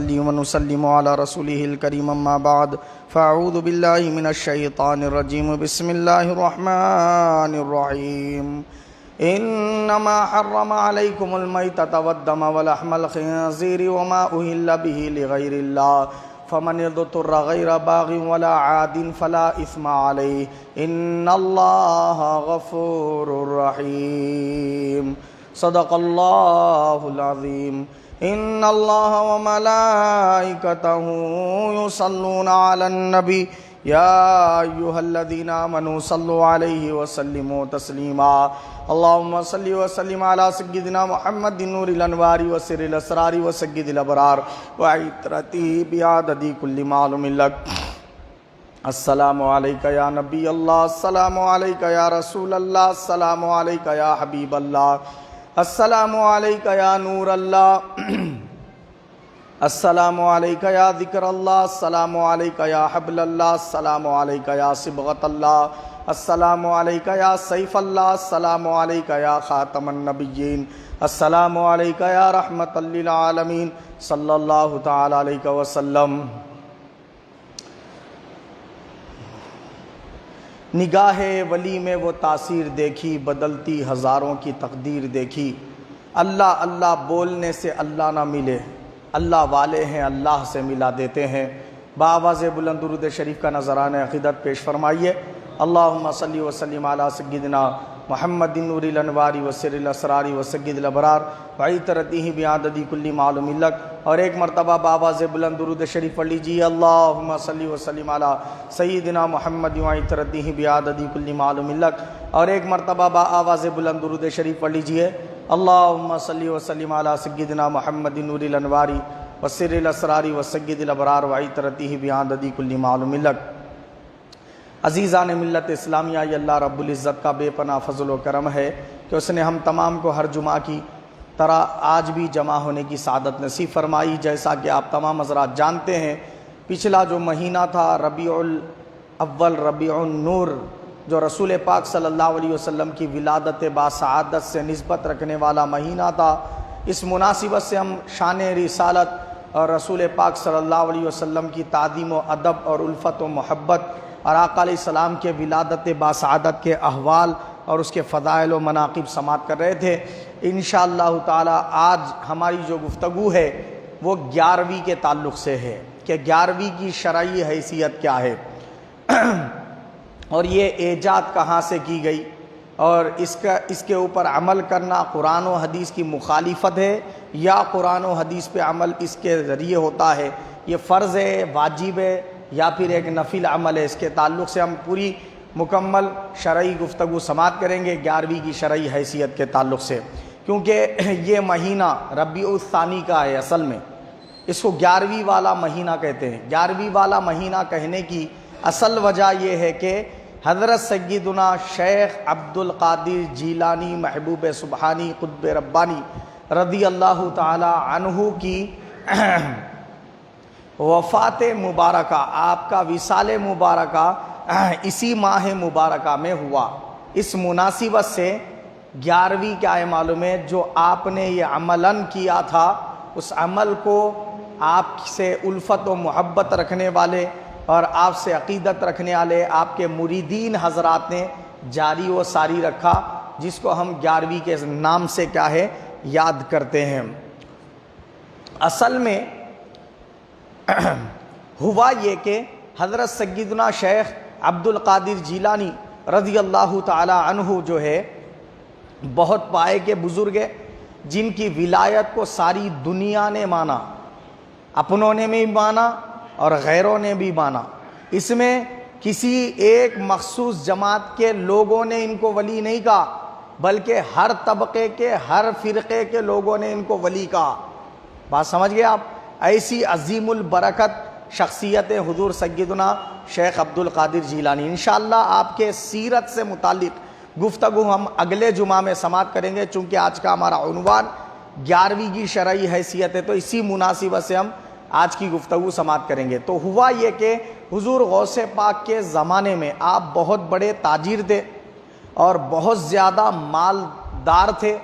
ونصلي ونسلم على رسوله الكريم أما بعد فأعوذ بالله من الشيطان الرجيم بسم الله الرحمن الرحيم إنما حرم عليكم الميتة والدم ولحم الخنزير وما أهل به لغير الله فمن اضطر غير باغ ولا عاد فلا إثم عليه إن الله غفور رحيم صدق الله العظيم إن الله وملائكته يصلون على النبي يا أيها الذين آمنوا صلوا عليه وسلموا تسليما اللهم صل وسلم على سيدنا محمد نور الأنوار وسر الأسرار وسيد الأبرار وعترته بعدد كل معلوم لك السلام عليك يا نبي الله السلام عليك يا رسول الله السلام عليك يا حبيب الله السلام عليك يا نور الله السلام عليك يا ذكر الله السلام عليك يا حبل الله السلام عليك يا صبغة الله السلام عليك يا سيف الله السلام عليك يا خاتم النبيين السلام عليك يا رحمة للعالمين صلى الله تعالى عليك وسلم. نگاہ ولی میں وہ تاثیر دیکھی بدلتی ہزاروں کی تقدیر دیکھی. اللہ اللہ بولنے سے اللہ نہ ملے، اللہ والے ہیں اللہ سے ملا دیتے ہیں. بآواز بلند درود شریف کا نذرانہ عقیدت پیش فرمائیے. اللہم صلی وسلم علی سیدنا محمد نور الانوار وسر الاسرار وسید الابرار وعطرتہ بعدد کل معلوم لک. اور ایک مرتبہ بآواز بلند درود شریف پڑھ لیجیے. اللہم صلی وسلم علی سیدنا محمد وعطرتہ بعدد کل معلوم لک. اور ایک مرتبہ بآواز بلند درود شریف پڑھ لیجیے. اللہم صلی وسلم علی سیدنا محمد نور الانوار وسر الاسرار وسید الابرار وعطرتہ بعدد کل معلوم لک. عزیزان ملت اسلامیہ، یہ اللہ رب العزت کا بے پناہ فضل و کرم ہے کہ اس نے ہم تمام کو ہر جمعہ کی طرح آج بھی جمع ہونے کی سعادت نصیب فرمائی. جیسا کہ آپ تمام حضرات جانتے ہیں، پچھلا جو مہینہ تھا ربیع الاول ربیع النور، جو رسول پاک صلی اللہ علیہ وسلم کی ولادت باسعادت سے نسبت رکھنے والا مہینہ تھا. اس مناسبت سے ہم شان رسالت اور رسول پاک صلی اللہ علیہ وسلم کی تعظیم و ادب اور الفت و محبت اور آقا علیہ السلام کے ولادت باسعادت کے احوال اور اس کے فضائل و مناقب سماعت کر رہے تھے. انشاءاللہ تعالی آج ہماری جو گفتگو ہے وہ 11ویں کے تعلق سے ہے کہ 11ویں کی شرعی حیثیت کیا ہے اور یہ ایجاد کہاں سے کی گئی، اور اس کے اوپر عمل کرنا قرآن و حدیث کی مخالفت ہے یا قرآن و حدیث پہ عمل اس کے ذریعے ہوتا ہے، یہ فرض ہے، واجب ہے یا پھر ایک نفل عمل ہے. اس کے تعلق سے ہم پوری مکمل شرعی گفتگو سماعت کریں گے 11ویں کی شرعی حیثیت کے تعلق سے. کیونکہ یہ مہینہ ربیع الثانی کا ہے، اصل میں اس کو 11ویں والا مہینہ کہتے ہیں. 11ویں والا مہینہ کہنے کی اصل وجہ یہ ہے کہ حضرت سیدنا شیخ عبد القادر جیلانی محبوب سبحانی قطب ربانی رضی اللہ تعالی عنہ کی وفات مبارکہ، آپ کا وصال مبارکہ اسی ماہ مبارکہ میں ہوا. اس مناسبت سے 11ویں کیا ہے معلوم ہے، جو آپ نے یہ عملاً کیا تھا اس عمل کو آپ سے الفت و محبت رکھنے والے اور آپ سے عقیدت رکھنے والے آپ کے مریدین حضرات نے جاری و ساری رکھا، جس کو ہم 11ویں کے نام سے کیا ہے یاد کرتے ہیں. اصل میں ہوا یہ کہ حضرت سیدنا شیخ عبد القادر جیلانی رضی اللہ تعالی عنہ جو ہے بہت پائے کے بزرگ ہیں، جن کی ولایت کو ساری دنیا نے مانا، اپنوں نے بھی مانا اور غیروں نے بھی مانا. اس میں کسی ایک مخصوص جماعت کے لوگوں نے ان کو ولی نہیں کہا، بلکہ ہر طبقے کے ہر فرقے کے لوگوں نے ان کو ولی کہا. بات سمجھ گئے آپ؟ ایسی عظیم البرکت شخصیت حضور سیدنا شیخ عبد القادر جیلانی. انشاءاللہ آپ کے سیرت سے متعلق گفتگو ہم اگلے جمعہ میں سماعت کریں گے. چونکہ آج کا ہمارا عنوان 11ویں کی شرعی حیثیت ہے، تو اسی مناسبت سے ہم آج کی گفتگو سماعت کریں گے. تو ہوا یہ کہ حضور غوث پاک کے زمانے میں آپ بہت بڑے تاجر تھے اور بہت زیادہ مالدار تھے.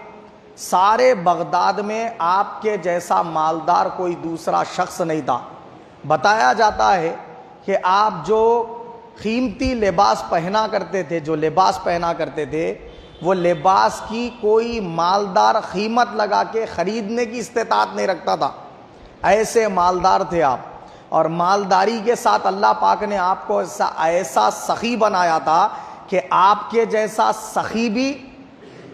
سارے بغداد میں آپ کے جیسا مالدار کوئی دوسرا شخص نہیں تھا۔ بتایا جاتا ہے کہ آپ جو قیمتی لباس پہنا کرتے تھے، وہ لباس کی کوئی مالدار قیمت لگا کے خریدنے کی استطاعت نہیں رکھتا تھا، ایسے مالدار تھے آپ۔ اور مالداری کے ساتھ اللہ پاک نے آپ کو ایسا سخی بنایا تھا کہ آپ کے جیسا سخی بھی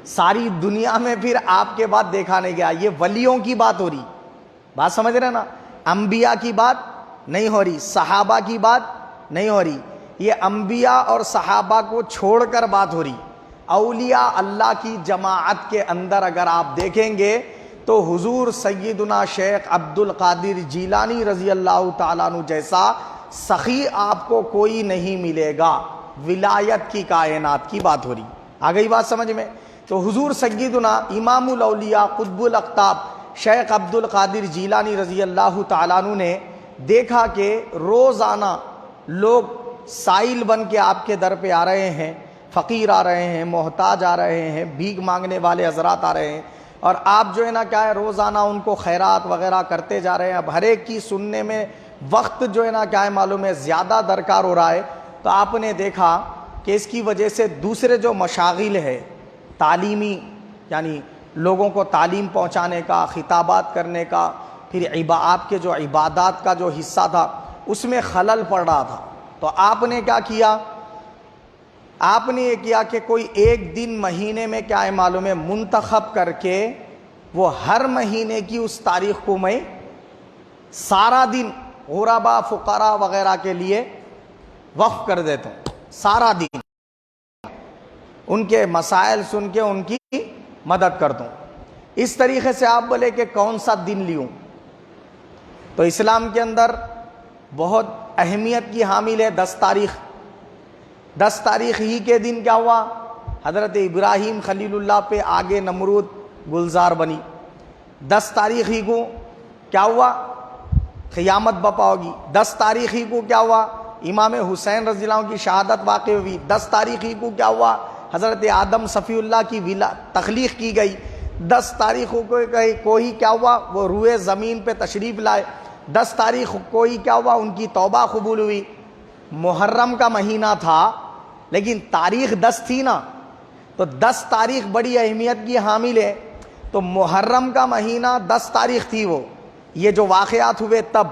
ساری دنیا میں پھر آپ کے بعد دیکھا نہیں گیا۔ یہ ولیوں کی بات ہو رہی، بات سمجھ رہے نا، انبیاء کی بات نہیں ہو رہی، صحابہ کی بات نہیں ہو رہی، یہ انبیاء اور صحابہ کو چھوڑ کر بات ہو رہی۔ اولیاء اللہ کی جماعت کے اندر اگر آپ دیکھیں گے تو حضور سیدنا شیخ عبد القادر جیلانی رضی اللہ تعالیٰ عنہ جیسا سخی آپ کو کوئی نہیں ملے گا۔ ولایت کی کائنات کی بات ہو رہی، آ گئی بات سمجھ میں؟ تو حضور سیدنا امام الاولیاء قطب الاقطاب شیخ عبد القادر جیلانی رضی اللہ تعالیٰ عنہ نے دیکھا کہ روزانہ لوگ سائل بن کے آپ کے در پہ آ رہے ہیں، فقیر آ رہے ہیں، محتاج آ رہے ہیں، بھیک مانگنے والے حضرات آ رہے ہیں، اور آپ جو ہے نا کیا ہے روزانہ ان کو خیرات وغیرہ کرتے جا رہے ہیں۔ اب ہر ایک کی سننے میں وقت جو ہے نا کیا ہے معلوم ہے زیادہ درکار ہو رہا ہے، تو آپ نے دیکھا کہ اس کی وجہ سے دوسرے جو مشاغل ہے تعلیمی، یعنی لوگوں کو تعلیم پہنچانے کا، خطابات کرنے کا، پھر آپ کے جو عبادات کا جو حصہ تھا اس میں خلل پڑ رہا تھا۔ تو آپ نے کیا کیا؟ آپ نے یہ کیا کہ کوئی ایک دن مہینے میں کیا ہے معلوم ہے منتخب کر کے وہ ہر مہینے کی اس تاریخ کو میں سارا دن غربا فقراء وغیرہ کے لیے وقف کر دیتا ہوں، سارا دن ان کے مسائل سن کے ان کی مدد کرتا ہوں۔ اس طریقے سے آپ بولے کہ کون سا دن لیوں، تو اسلام کے اندر بہت اہمیت کی حامل ہے 10 تاریخ۔ 10 تاریخ ہی کے دن کیا ہوا؟ حضرت ابراہیم خلیل اللہ پہ آگے نمرود گلزار بنی۔ 10 تاریخ ہی کو کیا ہوا؟ قیامت بپا ہوگی۔ 10 تاریخ ہی کو کیا ہوا؟ امام حسین رضی اللہ عنہ کی شہادت واقع ہوئی۔ 10 تاریخ ہی کو کیا ہوا؟ حضرت آدم صفی اللہ کی تخلیق کی گئی۔ 10 تاریخ کو ہی کیا ہوا؟ وہ روئے زمین پہ تشریف لائے۔ 10 تاریخ کو ہی کیا ہوا؟ ان کی توبہ قبول ہوئی۔ محرم کا مہینہ تھا لیکن تاریخ 10 تھی نا، تو 10 تاریخ بڑی اہمیت کی حامل ہے۔ تو محرم کا مہینہ 10 تاریخ تھی، وہ یہ جو واقعات ہوئے تب،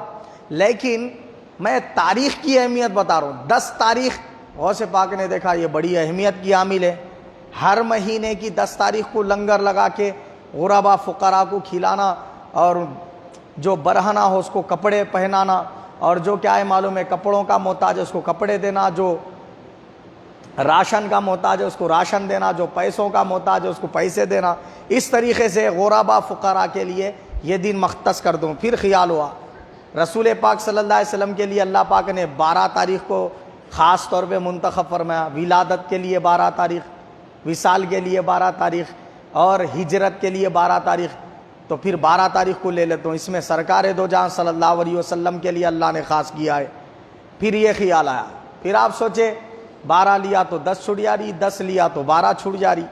لیکن میں تاریخ کی اہمیت بتا رہا ہوں۔ 10 تاریخ غوث پاک نے دیکھا یہ بڑی اہمیت کی حامل ہے، ہر مہینے کی 10 تاریخ کو لنگر لگا کے غربا فقراء کو کھلانا، اور جو برہنہ ہو اس کو کپڑے پہنانا، اور جو کیا ہے معلوم ہے کپڑوں کا محتاج ہے اس کو کپڑے دینا، جو راشن کا محتاج ہے اس کو راشن دینا، جو پیسوں کا محتاج ہے اس کو پیسے دینا۔ اس طریقے سے غربا فقراء کے لیے یہ دن مختص کر دوں۔ پھر خیال ہوا رسول پاک صلی اللہ علیہ وسلم کے لیے اللہ پاک نے 12 تاریخ کو خاص طور پہ منتخب فرمایا، ولادت کے لیے 12 تاریخ، وصال کے لیے 12 تاریخ، اور ہجرت کے لیے 12 تاریخ۔ تو پھر 12 تاریخ کو لے لیتا ہوں، اس میں سرکار دو جہاں صلی اللہ علیہ وسلم کے لیے اللہ نے خاص کیا ہے۔ پھر یہ خیال آیا، پھر آپ سوچے 12 لیا تو 10 چھوٹ جا رہی، 10 لیا تو 12 چھوٹ جا رہی،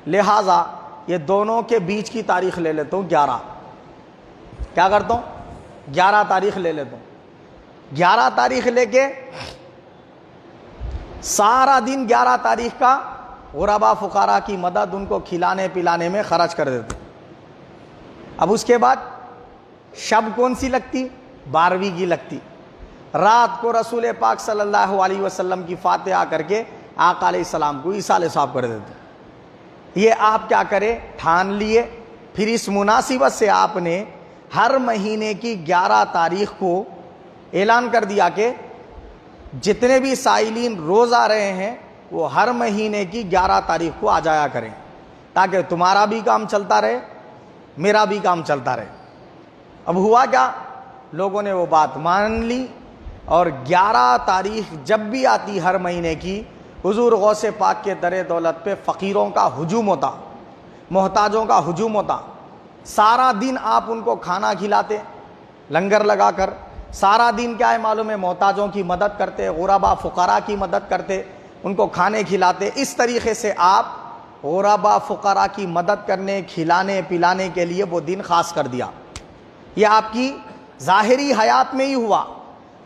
لہٰذا یہ دونوں کے بیچ کی تاریخ لے لیتا ہوں 11۔ کیا کرتا ہوں؟ 11 تاریخ لے لیتا ہوں۔ 11 تاریخ لے کے سارا دن 11 تاریخ کا غربا فقراء کی مدد، ان کو کھلانے پلانے میں خرچ کر دیتے۔ اب اس کے بعد شب کون سی لگتی؟ 12ویں کی لگتی۔ رات کو رسول پاک صلی اللہ علیہ وسلم کی فاتحہ کر کے آقا علیہ السلام کو ایصال ثواب کر دیتے۔ یہ آپ کیا کرے؟ ٹھان لیے۔ پھر اس مناسبت سے آپ نے ہر مہینے کی 11 تاریخ کو اعلان کر دیا کہ جتنے بھی سائلین روز آ رہے ہیں وہ ہر مہینے کی 11 تاریخ کو آ جایا کریں، تاکہ تمہارا بھی کام چلتا رہے، میرا بھی کام چلتا رہے۔ اب ہوا کیا؟ لوگوں نے وہ بات مان لی، اور 11 تاریخ جب بھی آتی ہر مہینے کی، حضور غوث پاک کے در دولت پہ فقیروں کا ہجوم ہوتا، محتاجوں کا ہجوم ہوتا۔ سارا دن آپ ان کو کھانا کھلاتے لنگر لگا کر، سارا دن کیا ہے معلوم ہے محتاجوں کی مدد کرتے، غربا فقراء کی مدد کرتے، ان کو کھانے کھلاتے۔ اس طریقے سے آپ غربا فقراء کی مدد کرنے کھلانے پلانے کے لیے وہ دن خاص کر دیا. یہ آپ کی ظاہری حیات میں ہی ہوا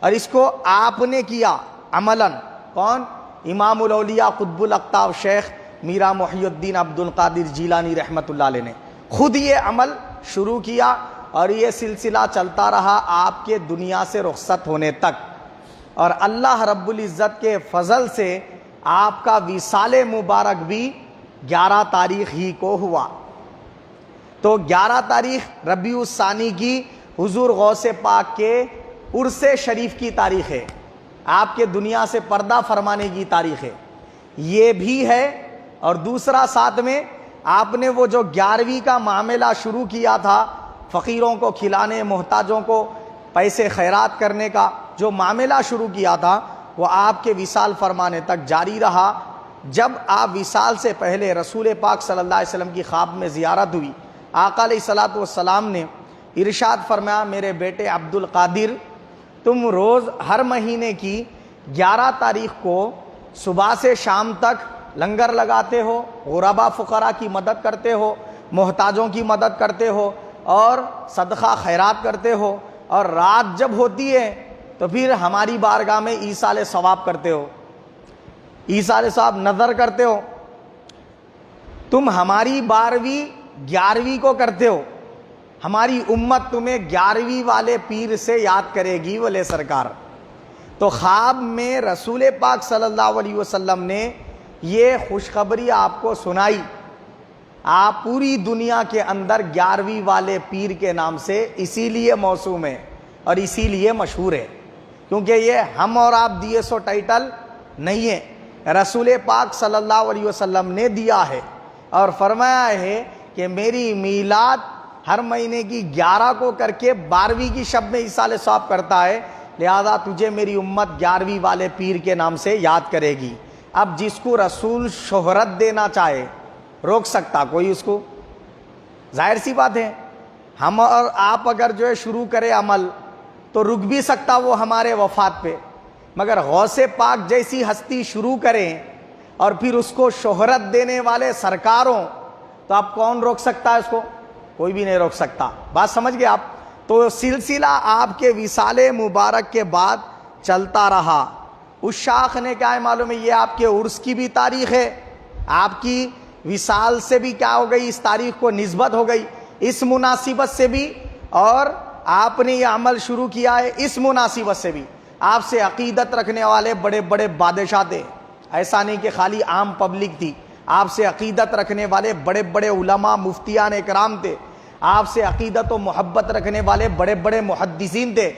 اور اس کو آپ نے کیا عملاً. کون؟ امام الاولیاء قطب الاقطاب شیخ میرا محی الدین عبد القادر جیلانی رحمۃ اللہ علیہ نے خود یہ عمل شروع کیا اور یہ سلسلہ چلتا رہا آپ کے دنیا سے رخصت ہونے تک. اور اللہ رب العزت کے فضل سے آپ کا وصال مبارک بھی 11 تاریخ ہی کو ہوا. تو 11 تاریخ ربیع الثانی کی حضور غوث پاک کے عرس شریف کی تاریخ ہے، آپ کے دنیا سے پردہ فرمانے کی تاریخ ہے. یہ بھی ہے اور دوسرا ساتھ میں آپ نے وہ جو 11ویں کا معاملہ شروع کیا تھا، فقیروں کو کھلانے محتاجوں کو پیسے خیرات کرنے کا جو معاملہ شروع کیا تھا، وہ آپ کے وصال فرمانے تک جاری رہا. جب آپ وصال سے پہلے رسول پاک صلی اللہ علیہ وسلم کی خواب میں زیارت ہوئی، آقا علیہ الصلوۃ والسلام نے ارشاد فرمایا، میرے بیٹے عبد القادر، تم روز ہر مہینے کی 11 تاریخ کو صبح سے شام تک لنگر لگاتے ہو، غربا فقراء کی مدد کرتے ہو، محتاجوں کی مدد کرتے ہو اور صدقہ خیرات کرتے ہو، اور رات جب ہوتی ہے تو پھر ہماری بارگاہ میں ایصال ثواب کرتے ہو، ایصال ثواب نظر کرتے ہو. تم ہماری 12ویں 11ویں کو کرتے ہو، ہماری امت تمہیں 11ویں والے پیر سے یاد کرے گی بولے سرکار. تو خواب میں رسول پاک صلی اللہ علیہ وسلم نے یہ خوشخبری آپ کو سنائی. آپ پوری دنیا کے اندر 11ویں والے پیر کے نام سے اسی لیے موسوم ہے اور اسی لیے مشہور ہے، کیونکہ یہ ہم اور آپ دیے سو ٹائٹل نہیں ہے، رسول پاک صلی اللہ علیہ وسلم نے دیا ہے اور فرمایا ہے کہ میری میلاد ہر مہینے کی 11 کو کر کے 12ویں کی شب میں ایصال ثواب کرتا ہے، لہذا تجھے میری امت 11ویں والے پیر کے نام سے یاد کرے گی. اب جس کو رسول شہرت دینا چاہے روک سکتا کوئی اس کو؟ ظاہر سی بات ہے، ہم اور آپ اگر جو ہے شروع کرے عمل تو رک بھی سکتا وہ ہمارے وفات پہ، مگر غوث پاک جیسی ہستی شروع کریں اور پھر اس کو شہرت دینے والے سرکاروں، تو اب کون روک سکتا ہے اس کو؟ کوئی بھی نہیں روک سکتا. بات سمجھ گئے آپ؟ تو سلسلہ آپ کے وصال مبارک کے بعد چلتا رہا. اس شاخ نے کیا ہے معلوم ہے، یہ آپ کے عرس کی بھی تاریخ ہے، آپ کی وصال سے بھی کیا ہو گئی، اس تاریخ کو نسبت ہو گئی اس مناسبت سے بھی، اور آپ نے یہ عمل شروع کیا ہے اس مناسبت سے بھی. آپ سے عقیدت رکھنے والے بڑے بڑے بادشاہ تھے، ایسا نہیں کہ خالی عام پبلک تھی. آپ سے عقیدت رکھنے والے بڑے بڑے علماء مفتیان اکرام تھے، آپ سے عقیدت و محبت رکھنے والے بڑے بڑے محدثین تھے،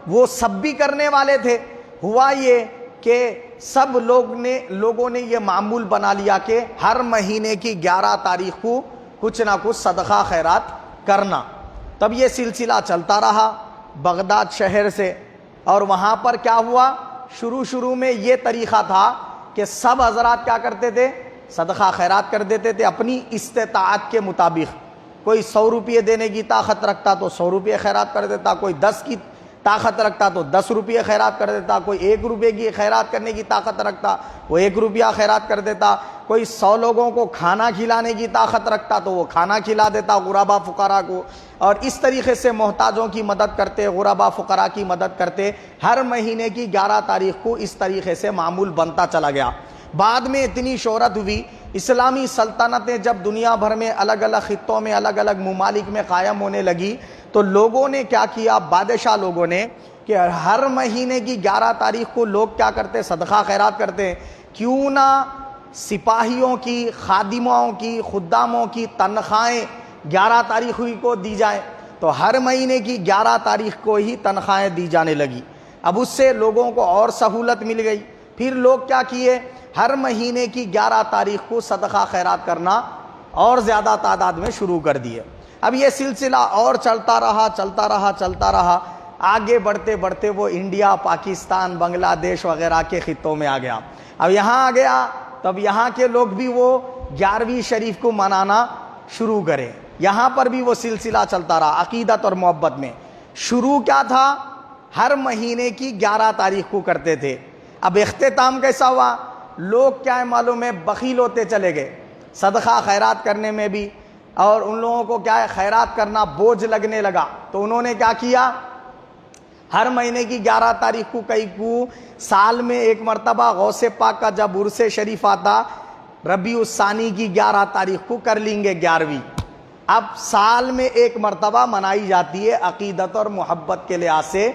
وہ سب بھی کرنے والے تھے. ہوا یہ کہ سب لوگوں نے یہ معمول بنا لیا کہ ہر مہینے کی 11 تاریخ کو کچھ نہ کچھ صدقہ خیرات کرنا. تب یہ سلسلہ چلتا رہا بغداد شہر سے، اور وہاں پر کیا ہوا، شروع میں یہ طریقہ تھا کہ سب حضرات کیا کرتے تھے، صدقہ خیرات کر دیتے تھے اپنی استطاعت کے مطابق. کوئی 100 روپے دینے کی طاقت رکھتا تو 100 روپے خیرات کر دیتا، کوئی 10 کی طاقت رکھتا تو 10 روپے خیرات کر دیتا، کوئی 1 روپے کی خیرات کرنے کی طاقت رکھتا وہ 1 روپیہ خیرات کر دیتا، کوئی 100 لوگوں کو کھانا کھلانے کی طاقت رکھتا تو وہ کھانا کھلا دیتا غربا فقراء کو. اور اس طریقے سے محتاجوں کی مدد کرتے، غربا فقراء کی مدد کرتے. ہر مہینے کی 11 تاریخ کو اس طریقے سے معمول بنتا چلا گیا. بعد میں اتنی شہرت ہوئی، اسلامی سلطنتیں جب دنیا بھر میں الگ الگ خطوں میں الگ الگ ممالک میں قائم ہونے لگی، تو لوگوں نے کیا کیا، بادشاہ لوگوں نے، کہ ہر مہینے کی 11 تاریخ کو لوگ کیا کرتے، صدقہ خیرات کرتے. کیوں نہ سپاہیوں کی، خادموں کی، خداموں کی تنخواہیں 11 تاریخ کو دی جائیں. تو ہر مہینے کی 11 تاریخ کو ہی تنخواہیں دی جانے لگی. اب اس سے لوگوں کو اور سہولت مل گئی. پھر لوگ کیا کیے، ہر مہینے کی 11 تاریخ کو صدقہ خیرات کرنا اور زیادہ تعداد میں شروع کر دیے. اب یہ سلسلہ اور چلتا رہا. آگے بڑھتے بڑھتے وہ انڈیا، پاکستان، بنگلہ دیش وغیرہ کے خطوں میں آ گیا. اب یہاں آ گیا، تب یہاں کے لوگ بھی وہ 11ویں شریف کو منانا شروع کرے. یہاں پر بھی وہ سلسلہ چلتا رہا عقیدت اور محبت میں. شروع کیا تھا، ہر مہینے کی 11 تاریخ کو کرتے تھے. اب اختتام کیسا ہوا، لوگ کیا ہے معلوم ہے، بخیل ہوتے چلے گئے. صدقہ خیرات کرنے میں بھی، اور ان لوگوں کو کیا ہے خیرات کرنا بوجھ لگنے لگا، تو انہوں نے کیا کیا، ہر مہینے کی 11 تاریخ کو کئی کو سال میں ایک مرتبہ غوث پاک کا جب عرس شریف آتا ربیع الثانی کی 11 تاریخ کو کر لیں گے 11ویں۔ اب سال میں ایک مرتبہ منائی جاتی ہے عقیدت اور محبت کے لحاظ سے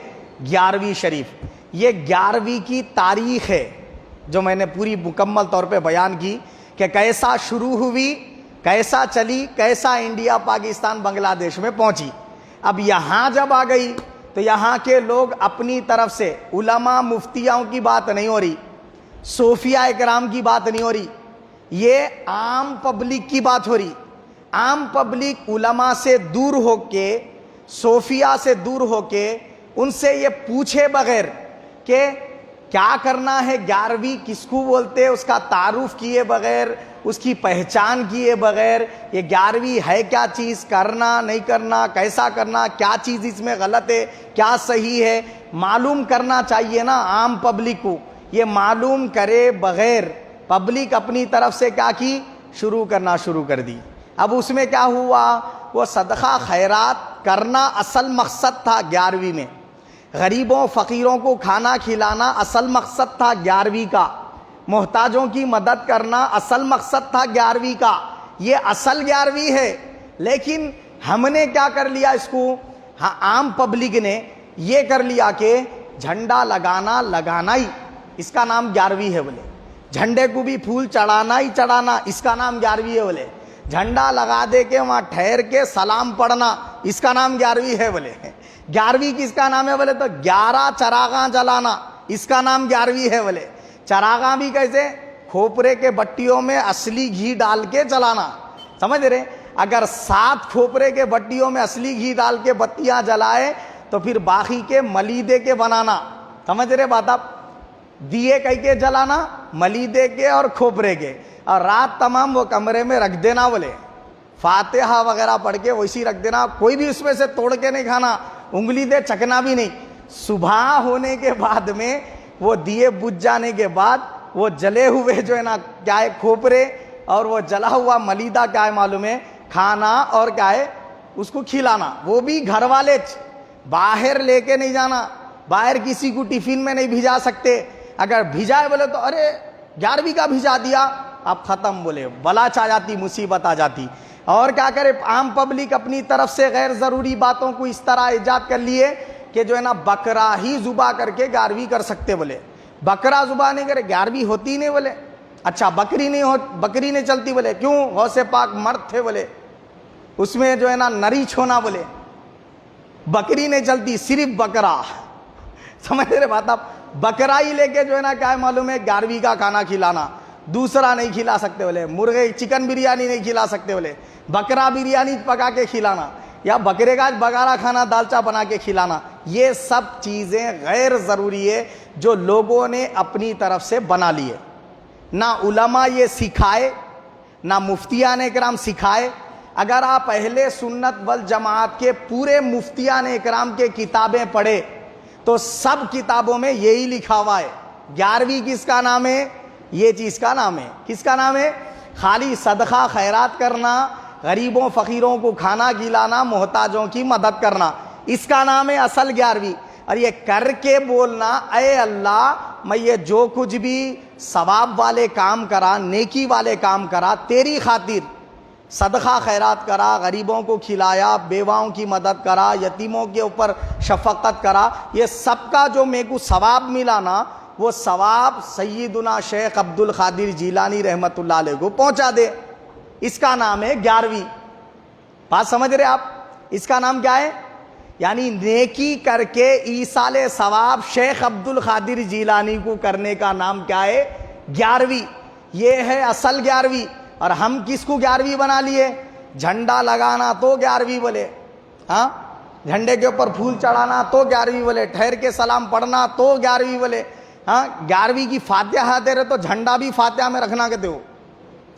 11ویں شریف۔ یہ 11ویں کی تاریخ ہے جو میں نے پوری مکمل طور پہ بیان کی کہ کیسا شروع ہوئی، کیسا چلی، کیسا انڈیا پاکستان بنگلہ دیش میں پہنچی۔ اب یہاں جب آ گئی تو یہاں کے لوگ اپنی طرف سے، علماء مفتیوں کی بات نہیں ہو رہی، صوفیاء اکرام کی بات نہیں ہو رہی، یہ عام پبلک کی بات ہو رہی۔ عام پبلک علماء سے دور ہو کے، صوفیاء سے دور ہو کے، ان سے یہ پوچھے بغیر کہ کیا کرنا ہے 11ویں کس کو بولتے، اس کا تعارف کیے بغیر، اس کی پہچان کیے بغیر، یہ 11ویں ہے کیا چیز، کرنا نہیں کرنا، کیسا کرنا، کیا چیز اس میں غلط ہے، کیا صحیح ہے، معلوم کرنا چاہیے نا عام پبلک کو۔ یہ معلوم کرے بغیر پبلک اپنی طرف سے کیا کی، شروع کرنا شروع کر دی۔ اب اس میں کیا ہوا، وہ صدقہ خیرات کرنا اصل مقصد تھا 11ویں میں، غریبوں فقیروں کو کھانا کھلانا اصل مقصد تھا 11ویں کا، محتاجوں کی مدد کرنا اصل مقصد تھا 11ویں کا، یہ اصل 11ویں ہے۔ لیکن ہم نے کیا کر لیا اس کو، عام پبلک نے یہ کر لیا کہ جھنڈا لگانا ہی اس کا نام 11ویں ہے بولے، جھنڈے کو بھی پھول چڑھانا ہی چڑھانا اس کا نام 11ویں ہے بولے، جھنڈا لگا دے کے وہاں ٹھہر کے سلام پڑھنا اس کا نام 11ویں ہے بولے۔ 11ویں کس کا نام ہے بولے تو 11 چراغاں جلانا اس کا نام 11ویں ہے بولے۔ چراغاں بھی کیسے، کھوپرے کے بٹیوں میں اصلی گھی ڈال کے جلانا، سمجھ رہے، اگر 7 کھوپرے کے بٹیوں میں اصلی گھی ڈال کے بتیاں جلائے تو پھر باقی کے ملیدے کے بنانا، سمجھ رہے بات آپ، دیے کئی کے جلانا، ملیدے کے اور کھوپرے کے، اور رات تمام وہ کمرے میں رکھ دینا بولے، فاتحہ وغیرہ پڑھ کے ویسی رکھ دینا، کوئی بھی اس میں سے توڑ کے نہیں کھانا، انگلی دے چکنا بھی نہیں۔ صبح ہونے کے بعد میں وہ دیے بجھ جانے کے بعد وہ جلے ہوئے جو ہے نا کیا ہے کھوپرے اور وہ جلا ہوا ملیدہ کیا ہے معلوم ہے، کھانا اور کیا ہے اس کو کھلانا، وہ بھی گھر والے، باہر لے کے نہیں جانا، باہر کسی کو ٹفن میں نہیں بھیجا سکتے، اگر بھیجائے بولے تو ارے 11ویں کا بھیجا دیا، اب ختم بولے، بلا چاہ جاتی، مصیبت آ جاتی۔ اور کیا کرے عام پبلک اپنی طرف سے غیر ضروری باتوں کو اس طرح ایجاد کر لیے کہ جو ہے نا بکرا ہی ذبح کر کے 11ویں کر سکتے بولے، بکرا ذبح نہیں کرے 11ویں ہوتی نہیں بولے، اچھا بکری نہیں چلتی بولے، کیوں، غوث پاک مرد تھے بولے، اس میں جو ہے نا نری چھونا بولے، بکری نہیں چلتی، صرف بکرا، سمجھ رہے بات آپ، بکرا ہی لے کے جو ہے نا کیا ہے معلوم ہے 11ویں کا کھانا کھلانا، دوسرا نہیں کھلا سکتے بولے، مرغے چکن بریانی نہیں کھلا سکتے بولے، بکرا بریانی پکا کے کھلانا، یا بکرے کا بگارا کھانا دالچا بنا کے کھلانا، یہ سب چیزیں غیر ضروری ہے جو لوگوں نے اپنی طرف سے بنا لیے، نہ علماء یہ سکھائے، نہ مفتیان اکرام سکھائے۔ اگر آپ اہل سنت والجماعت کے پورے مفتیان اکرام کے کتابیں پڑھے تو سب کتابوں میں یہی لکھا ہوا ہے، 11ویں کس کا نام ہے، یہ چیز کا نام ہے، کس کا نام ہے، خالی صدقہ خیرات کرنا، غریبوں فقیروں کو کھانا کھلانا، محتاجوں کی مدد کرنا، اس کا نام ہے اصل 11ویں۔ اور یہ کر کے بولنا، اے اللہ میں یہ جو کچھ بھی ثواب والے کام کرا، نیکی والے کام کرا، تیری خاطر صدقہ خیرات کرا، غریبوں کو کھلایا، بیواؤں کی مدد کرا، یتیموں کے اوپر شفقت کرا، یہ سب کا جو میرے کو ثواب ملا نا، وہ ثواب سیدنا شیخ عبد القادر جیلانی رحمۃ اللہ علیہ کو پہنچا دے، اس کا نام ہے 11ویں۔ بات سمجھ رہے آپ، اس کا نام کیا ہے، یعنی نیکی کر کے ایصال ثواب شیخ عبد القادر جیلانی کو کرنے کا نام کیا ہے، 11ویں، یہ ہے اصل 11ویں۔ اور ہم کس کو 11ویں بنا لیے، جھنڈا لگانا تو 11ویں بولے، ہاں جھنڈے کے اوپر پھول چڑھانا تو 11ویں بولے، ٹھہر کے سلام پڑھنا تو 11ویں بولے، ہاں 11ویں کی فاتحہ دے رہے تو جھنڈا بھی فاتحہ میں رکھنا کہتے ہو،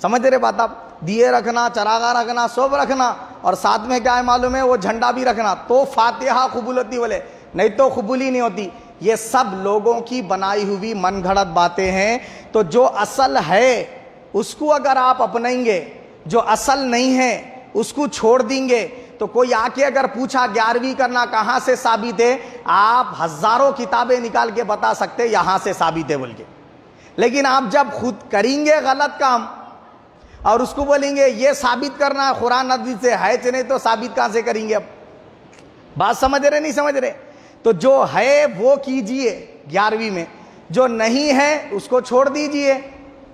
سمجھ رہے بات آپ، دیے رکھنا، چراغا رکھنا، سب رکھنا، اور ساتھ میں کیا ہے معلوم ہے، وہ جھنڈا بھی رکھنا، تو فاتحہ قبول ہوتی بولے، نہیں تو قبول ہی نہیں ہوتی۔ یہ سب لوگوں کی بنائی ہوئی من گھڑت باتیں ہیں، تو جو اصل ہے اس کو اگر آپ اپنائیں گے، جو اصل نہیں ہے اس کو چھوڑ دیں گے، تو کوئی آ کے اگر پوچھا 11ویں کرنا کہاں سے ثابت ہے، آپ ہزاروں کتابیں نکال کے بتا سکتے یہاں سے ثابت ہے بول کے. لیکن آپ جب خود کریں گے غلط کام اور اس کو بولیں گے یہ ثابت کرنا قرآن حدیث سے ہے نہیں، تو ثابت کہاں سے کریں گے؟ اب بات سمجھ رہے نہیں سمجھ رہے؟ تو جو ہے وہ کیجئے 11ویں میں، جو نہیں ہے اس کو چھوڑ دیجئے.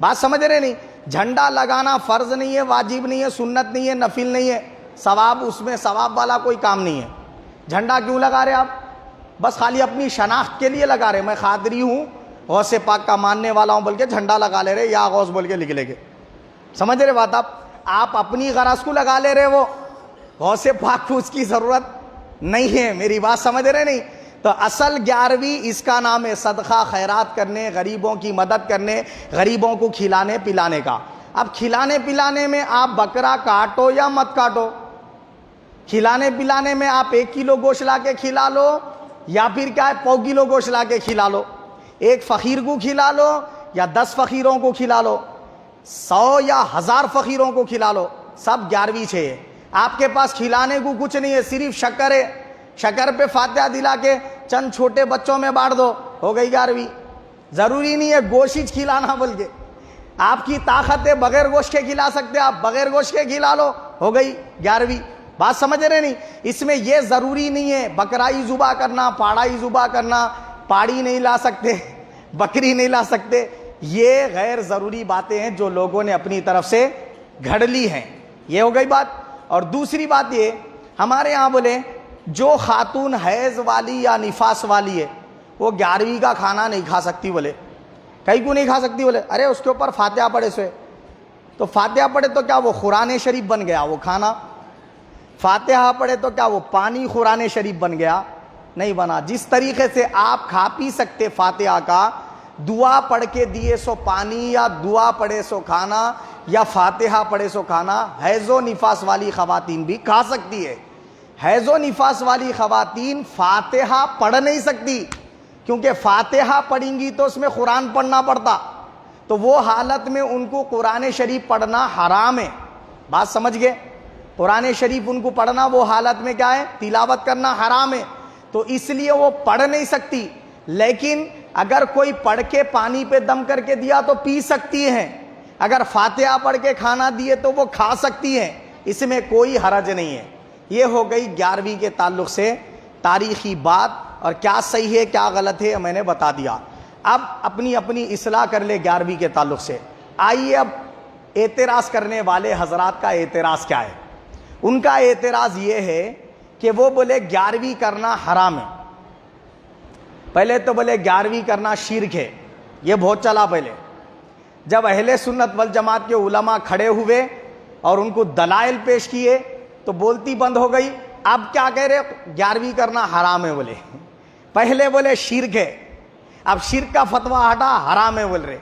بات سمجھ رہے نہیں؟ جھنڈا لگانا فرض نہیں ہے، واجب نہیں ہے، سنت نہیں ہے، نفل نہیں ہے، ثواب اس میں ثواب والا کوئی کام نہیں ہے. جھنڈا کیوں لگا رہے آپ؟ بس خالی اپنی شناخت کے لیے لگا رہے، میں قادری ہوں، غوث پاک کا ماننے والا ہوں بول کے جھنڈا لگا لے رہے، یا غوث بول کے لکھ لے گے. سمجھ رہے بات؟ آپ اپنی غرض کو لگا لے رہے، وہ غوث پاک کو اس کی ضرورت نہیں ہے. میری بات سمجھ رہے نہیں؟ تو اصل 11ویں اس کا نام ہے صدقہ خیرات کرنے، غریبوں کی مدد کرنے، غریبوں کو کھلانے پلانے کا. اب کھلانے پلانے میں آپ بکرا کاٹو یا مت کاٹو، کھلانے پلانے میں آپ 1 کلو گوشت لا کے کھلا لو یا پھر کیا ہے 1.25 کلو گوشت لا کے کھلا لو، ایک فقیر کو کھلا لو یا 10 فقیروں کو کھلا لو، 100 یا 1000 فقیروں کو کھلا لو، سب 11ویں ہے. آپ کے پاس کھلانے کو کچھ نہیں ہے، صرف شکر ہے، شکر پہ فاتحہ دلا کے چند چھوٹے بچوں میں بانٹ دو، ہو گئی 11ویں. ضروری نہیں ہے گوشت ہی کھلانا بول کے، آپ کی طاقت ہے بغیر گوشت کے کھلا سکتے، آپ بغیر گوشت کے کھلا لو، ہو گئی 11ویں. بات سمجھ رہے نہیں؟ اس میں یہ ضروری نہیں ہے بکرائی ذبح کرنا، پاڑائی ذبح کرنا، پاڑی نہیں لا سکتے، بکری نہیں لا سکتے، یہ غیر ضروری باتیں ہیں جو لوگوں نے اپنی طرف سے گھڑ لی ہیں. یہ ہو گئی بات. اور دوسری بات یہ، ہمارے یہاں بولے جو خاتون حیض والی یا نفاس والی ہے وہ 11ویں کا کھانا نہیں کھا سکتی. بولے کہیں کو نہیں کھا سکتی؟ بولے ارے اس کے اوپر فاتحہ پڑھے سوے، تو فاتحہ پڑھے تو کیا وہ قرآن شریف بن گیا وہ کھانا؟ فاتحہ پڑھے تو کیا وہ پانی قرآن شریف بن گیا؟ نہیں بنا. جس طریقے سے آپ کھا پی سکتے فاتحہ کا، دعا پڑھ کے دیے سو پانی یا دعا پڑھے سو کھانا یا فاتحہ پڑھے سو کھانا، حیض و نفاس والی خواتین بھی کھا سکتی ہے. حیض و نفاس والی خواتین فاتحہ پڑھ نہیں سکتی، کیونکہ فاتحہ پڑھیں گی تو اس میں قرآن پڑھنا پڑتا، تو وہ حالت میں ان کو قرآن شریف پڑھنا حرام ہے. بات سمجھ گئے؟ قرآن شریف ان کو پڑھنا وہ حالت میں کیا ہے؟ تلاوت کرنا حرام ہے، تو اس لیے وہ پڑھ نہیں سکتی. لیکن اگر کوئی پڑھ کے پانی پہ دم کر کے دیا تو پی سکتی ہیں، اگر فاتحہ پڑھ کے کھانا دیے تو وہ کھا سکتی ہیں، اس میں کوئی حرج نہیں ہے. یہ ہو گئی 11ویں کے تعلق سے تاریخی بات، اور کیا صحیح ہے کیا غلط ہے میں نے بتا دیا. اب اپنی اپنی اصلاح کر لے 11ویں کے تعلق سے. آئیے اب اعتراض کرنے والے حضرات کا اعتراض کیا ہے. ان کا اعتراض یہ ہے کہ وہ بولے 11ویں کرنا حرام ہے. پہلے تو بولے 11ویں کرنا شرک ہے، یہ بہت چلا. پہلے جب اہل سنت والجماعت کے علماء کھڑے ہوئے اور ان کو دلائل پیش کیے تو بولتی بند ہو گئی. اب کیا کہہ رہے؟ 11ویں کرنا حرام ہے. بولے پہلے بولے شرک ہے، اب شرک کا فتویٰ ہٹا حرام ہے بول رہے.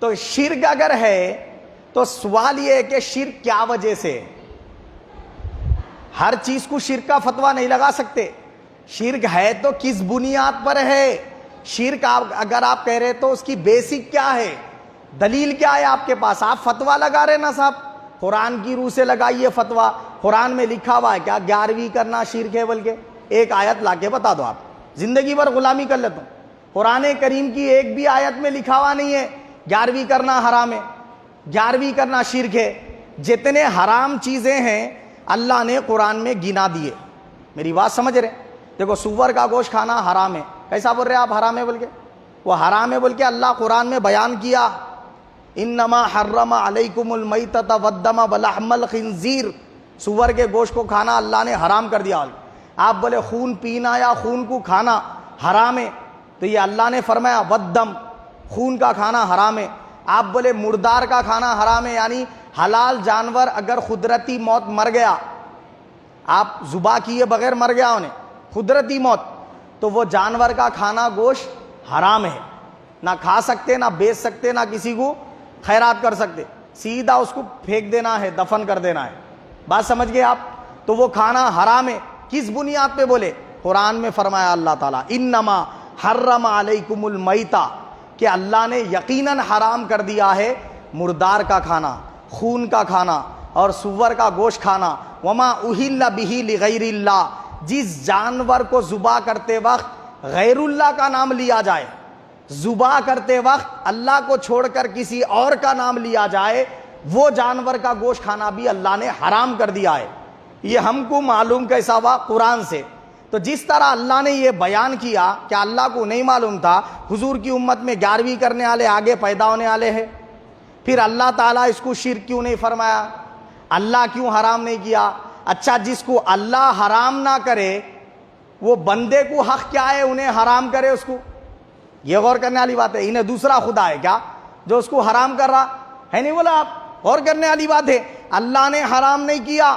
تو شرک اگر ہے تو سوال یہ ہے کہ شرک کیا وجہ سے؟ ہر چیز کو شرک کا فتویٰ نہیں لگا سکتے. شرک ہے تو کس بنیاد پر ہے؟ شرک اگر آپ کہہ رہے تو اس کی بیسک کیا ہے، دلیل کیا ہے آپ کے پاس؟ آپ فتویٰ لگا رہے نا صاحب، قرآن کی روح سے لگائیے فتویٰ. قرآن میں لکھا ہوا ہے کیا 11ویں کرنا شرک ہے؟ بلکہ ایک آیت لا کے بتا دو. آپ زندگی بھر غلامی کر لیتا ہوں، قرآن کریم کی ایک بھی آیت میں لکھا ہوا نہیں ہے 11ویں کرنا حرام ہے، 11ویں کرنا شرک ہے. جتنے حرام چیزیں ہیں اللہ نے قرآن میں گنا دیے. میری بات سمجھ رہے؟ دیکھو سور کا گوشت کھانا حرام ہے. کیسا بول رہے آپ حرام ہے بول کے؟ وہ حرام ہے بول کے اللہ قرآن میں بیان کیا، انما حرم علیکم المیتۃ والدم ولحم الخنزیر. سور کے گوشت کو کھانا اللہ نے حرام کر دیا. آپ بولے خون پینا یا خون کو کھانا حرام ہے، تو یہ اللہ نے فرمایا والدم، خون کا کھانا حرام ہے. آپ بولے مردار کا کھانا حرام ہے، یعنی حلال جانور اگر قدرتی موت مر گیا، آپ ذبح کیے بغیر مر گیا انہیں قدرتی موت، تو وہ جانور کا کھانا گوشت حرام ہے. نہ کھا سکتے، نہ بیچ سکتے، نہ کسی کو خیرات کر سکتے، سیدھا اس کو پھینک دینا ہے، دفن کر دینا ہے. بات سمجھ گئے آپ؟ تو وہ کھانا حرام ہے. کس بنیاد پہ بولے؟ قرآن میں فرمایا اللہ تعالیٰ انما حرم علیکم المیتہ، کہ اللہ نے یقیناً حرام کر دیا ہے مردار کا کھانا، خون کا کھانا اور سور کا گوشت کھانا، وما اہل بہ لغیر اللہ، جس جانور کو ذبح کرتے وقت غیر اللہ کا نام لیا جائے، ذبح کرتے وقت اللہ کو چھوڑ کر کسی اور کا نام لیا جائے، وہ جانور کا گوشت کھانا بھی اللہ نے حرام کر دیا ہے۔ یہ ہم کو معلوم کیسا ہوا؟ قرآن سے۔ تو جس طرح اللہ نے یہ بیان کیا کہ اللہ کو نہیں معلوم تھا، حضور کی امت میں 11ویں کرنے والے آگے پیدا ہونے والے ہیں، پھر اللہ تعالیٰ اس کو شرک کیوں نہیں فرمایا؟ اللہ کیوں حرام نہیں کیا؟ اچھا، جس کو اللہ حرام نہ کرے وہ بندے کو حق کیا ہے انہیں حرام کرے اس کو؟ یہ غور کرنے والی بات ہے۔ انہیں دوسرا خدا ہے کیا جو اس کو حرام کر رہا ہے؟ نہیں بولا آپ؟ غور کرنے والی بات ہے۔ اللہ نے حرام نہیں کیا،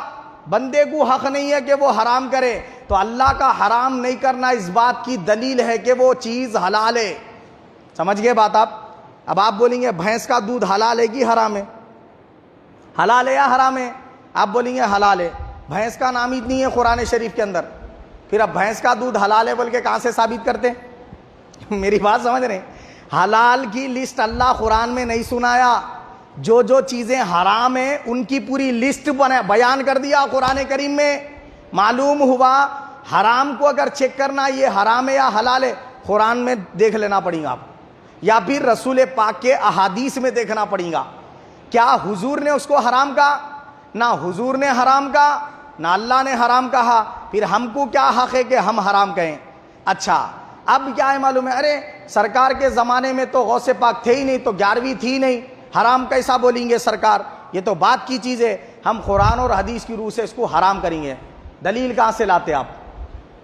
بندے کو حق نہیں ہے کہ وہ حرام کرے، تو اللہ کا حرام نہیں کرنا اس بات کی دلیل ہے کہ وہ چیز حلال ہے۔ سمجھ گئے بات آپ؟ اب آپ بولیں گے بھینس کا دودھ حلال ہے کہ حرام ہے؟ حلال ہے یا حرام ہے؟ آپ بولیں گے حلال ہے۔ بھینس کا نام ہی نہیں ہے قرآن شریف کے اندر، پھر اب بھینس کا دودھ حلال ہے بول کے کہاں سے ثابت کرتے ہیں؟ میری بات سمجھ رہے ہیں؟ حلال کی لسٹ اللہ قرآن میں نہیں سنایا، جو جو چیزیں حرام ہیں ان کی پوری لسٹ بیان کر دیا قرآن کریم میں۔ معلوم ہوا حرام کو اگر چیک کرنا یہ حرام ہے یا حلال ہے، قرآن میں دیکھ لینا پڑے گا آپ، یا پھر رسول پاک کے احادیث میں دیکھنا پڑے گا۔ کیا حضور نے اس کو حرام کہا؟ نہ حضور نے حرام کہا، نہ اللہ نے حرام کہا، پھر ہم کو کیا حق ہے کہ ہم حرام کہیں؟ اچھا اب کیا ہے معلوم ہے، ارے سرکار کے زمانے میں تو غوث پاک تھے ہی نہیں، تو 11ویں تھی نہیں، حرام کیسا بولیں گے سرکار؟ یہ تو بات کی چیز ہے، ہم قرآن اور حدیث کی روح سے اس کو حرام کریں گے۔ دلیل کہاں سے لاتے آپ؟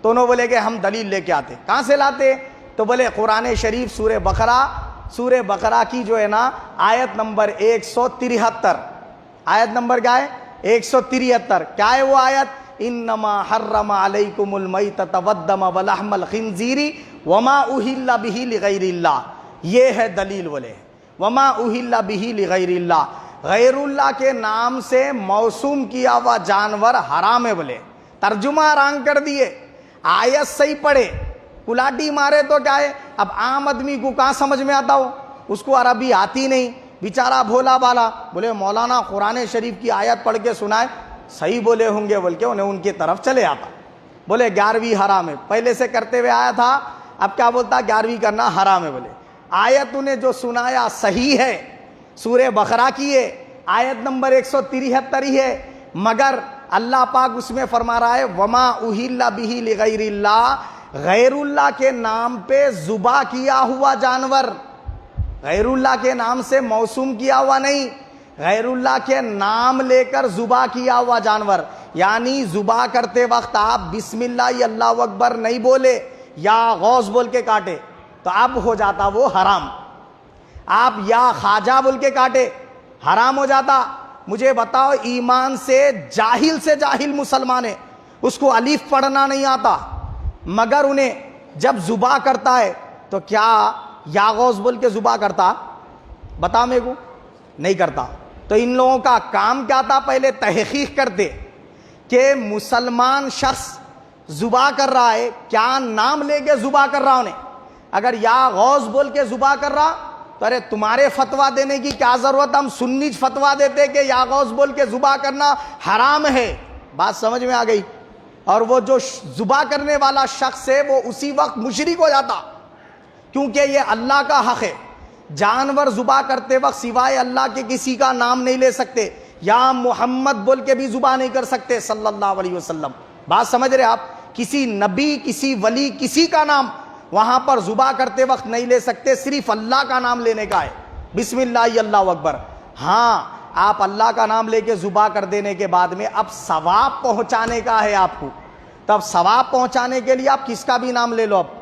دونوں بولے کہ ہم دلیل لے کے آتے۔ کہاں سے لاتے؟ تو بولے قرآن شریف سورہ بقرہ کی جو ہے نا آیت نمبر 173، آیت نمبر کیا ہے؟ 173۔ کیا ہے وہ آیت؟ انما حرم علیکم المیتۃ والدم ولحم الخنزیر وما اہل بہ لغیر اللہ۔ یہ ہے دلیل، بولے وما اہل بہ لغیر اللہ، غیر اللہ کے نام سے موسوم کیا ہوا جانور حرام ہے، بولے ترجمہ رانگ کر دیے۔ آیت صحیح پڑھے، کلاٹی مارے تو کیا ہے؟ اب عام آدمی کو کہاں سمجھ میں آتا ہو؟ اس کو عربی آتی نہیں، بیچارہ بھولا بالا، بولے مولانا قرآن شریف کی آیت پڑھ کے سنائے، صحیح بولے ہوں گے بول کے انہیں ان کی طرف چلے آتا، بولے 11ویں حرام ہے، پہلے سے کرتے ہوئے آیا تھا، اب کیا بولتا 11ویں کرنا حرام ہے۔ بولے آیت انہیں جو سنایا صحیح ہے، سورہ بقرہ کی ہے، آیت نمبر 173 ہی ہے، مگر اللہ پاک اس میں فرما رہا ہے وما اہل بہ لغیر اللہ، غیر اللہ کے نام پہ ذبح کیا ہوا جانور، غیر اللہ کے نام سے موسوم کیا ہوا نہیں، غیر اللہ کے نام لے کر ذبح کیا ہوا جانور، یعنی ذبح کرتے وقت آپ بسم اللہ یا اللہ اکبر نہیں بولے یا غوث بول کے کاٹے تو اب ہو جاتا وہ حرام۔ آپ یا خواجہ بول کے کاٹے حرام ہو جاتا۔ مجھے بتاؤ، ایمان سے جاہل مسلمان ہے، اس کو الف پڑھنا نہیں آتا، مگر انہیں جب ذبح کرتا ہے تو کیا یا غوث بول کے ذبح کرتا؟ بتا میرے کو، نہیں کرتا۔ تو ان لوگوں کا کام کیا تھا؟ پہلے تحقیق کرتے کہ مسلمان شخص ذبح کر رہا ہے، کیا نام لے کے ذبح کر رہا انہیں؟ اگر یا غوث بول کے ذبح کر رہا تو ارے تمہارے فتویٰ دینے کی کیا ضرورت؟ ہم سنی فتویٰ دیتے کہ یا غوث بول کے ذبح کرنا حرام ہے۔ بات سمجھ میں آ گئی؟ اور وہ جو ذبح کرنے والا شخص ہے وہ اسی وقت مشرک ہو جاتا، کیونکہ یہ اللہ کا حق ہے۔ جانور ذبح کرتے وقت سوائے اللہ کے کسی کا نام نہیں لے سکتے، یا محمد بول کے بھی ذبح نہیں کر سکتے صلی اللہ علیہ وسلم۔ بات سمجھ رہے آپ؟ کسی نبی، کسی ولی، کسی کا نام وہاں پر ذبح کرتے وقت نہیں لے سکتے، صرف اللہ کا نام لینے کا ہے، بسم اللہ اللہ اکبر۔ ہاں آپ اللہ کا نام لے کے ذبح کر دینے کے بعد میں اب ثواب پہنچانے کا ہے آپ کو، تب ثواب پہنچانے کے لیے آپ کس کا بھی نام لے لو۔ اب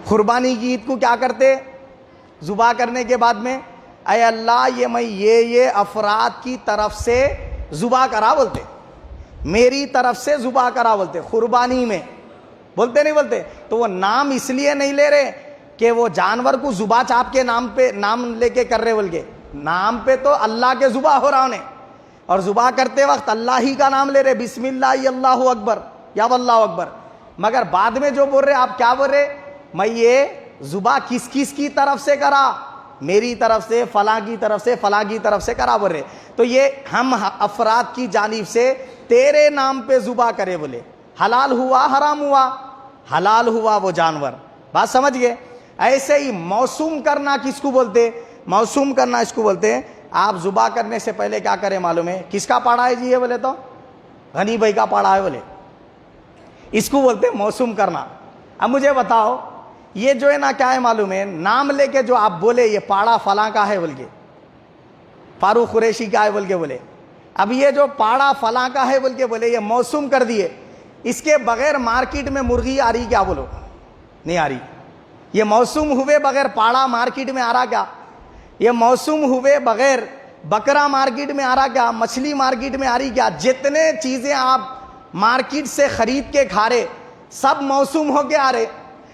قربانی کی عید کو کیا کرتے؟ ذبح کرنے کے بعد میں اے اللہ یہ میں یہ افراد کی طرف سے ذبح کرا بولتے، میری طرف سے ذبح کرا بولتے، قربانی میں بولتے نہیں بولتے؟ تو وہ نام اس لیے نہیں لے رہے کہ وہ جانور کو ذبح چاپ کے نام پہ نام لے کے کر رہے، بول کے نام پہ تو اللہ کے ذبح ہو رہا انہیں، اور ذبح کرتے وقت اللہ ہی کا نام لے رہے، بسم اللہ اللہ اکبر یا واللہ اکبر۔ مگر بعد میں جو بول رہے آپ کیا بول رہے؟ میں یہ ذبح کس کس کی طرف سے کرا؟ میری طرف سے، فلاں کی طرف سے، فلاں کی طرف سے کرا بول رہے. تو یہ ہم افراد کی جانب سے تیرے نام پہ ذبح کرے بولے. حلال ہوا حرام ہوا؟ حلال ہوا وہ جانور. بات سمجھ گئے؟ ایسے ہی موسوم کرنا کس کو بولتے؟ موسوم کرنا اس کو بولتے ہیں. آپ ذبح کرنے سے پہلے کیا کریں معلوم ہے؟ کس کا پاڑا ہے جی یہ بولے تو غنی بھائی کا پاڑا ہے بولے. اس کو بولتے ہیں موسوم کرنا. اب مجھے بتاؤ یہ جو ہے نا کیا ہے معلوم ہے؟ نام لے کے جو آپ بولے یہ پاڑا فلاں کا ہے بول کے، فاروق قریشی کا ہے بول کے بولے. اب یہ جو پاڑا فلاں کا ہے بول کے بولے یہ موسوم کر دیے. اس کے بغیر مارکیٹ میں مرغی آ رہی کیا؟ بولو نہیں آ رہی. یہ موسوم ہوئے بغیر پاڑا مارکیٹ میں آ رہا کیا؟ یہ موسوم ہوئے بغیر بکرا مارکیٹ میں آ رہا کیا؟ مچھلی مارکیٹ میں آ رہی کیا؟ جتنے چیزیں آپ مارکیٹ سے خرید کے کھا رہے سب موسوم ہو کے آ رہے.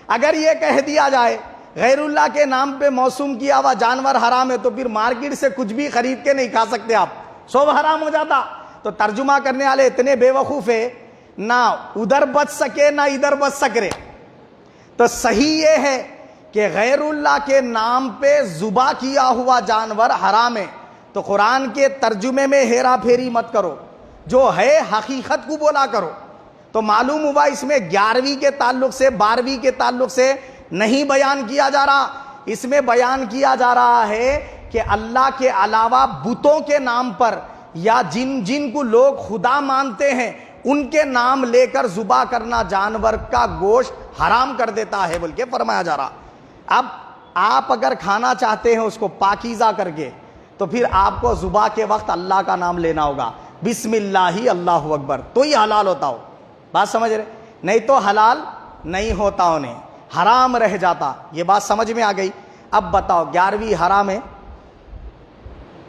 اگر یہ کہہ دیا جائے غیر اللہ کے نام پہ موسوم کیا ہوا جانور حرام ہے تو پھر مارکیٹ سے کچھ بھی خرید کے نہیں کھا سکتے آپ، سب حرام ہو جاتا. تو ترجمہ کرنے والے اتنے بے وقوف ہے، نہ ادھر بچ سکے نہ ادھر بچ سکے. تو صحیح یہ ہے کہ غیر اللہ کے نام پہ ذبح کیا ہوا جانور حرام ہے. تو قرآن کے ترجمے میں ہیرا پھیری مت کرو، جو ہے حقیقت کو بولا کرو. تو معلوم ہوا اس میں 11ویں کے تعلق سے 12ویں کے تعلق سے نہیں بیان کیا جا رہا. اس میں بیان کیا جا رہا ہے کہ اللہ کے علاوہ بتوں کے نام پر یا جن کو لوگ خدا مانتے ہیں ان کے نام لے کر ذبح کرنا جانور کا گوشت حرام کر دیتا ہے بول کے فرمایا جا رہا. اب آپ اگر کھانا چاہتے ہیں اس کو پاکیزہ کر کے تو پھر آپ کو ذبح کے وقت اللہ کا نام لینا ہوگا، بسم اللہ اللہ اکبر، تو ہی حلال ہوتا ہو. بات سمجھ رہے؟ نہیں تو حلال نہیں ہوتا، انہیں حرام رہ جاتا. یہ بات سمجھ میں آ گئی؟ اب بتاؤ 11ویں حرام ہے؟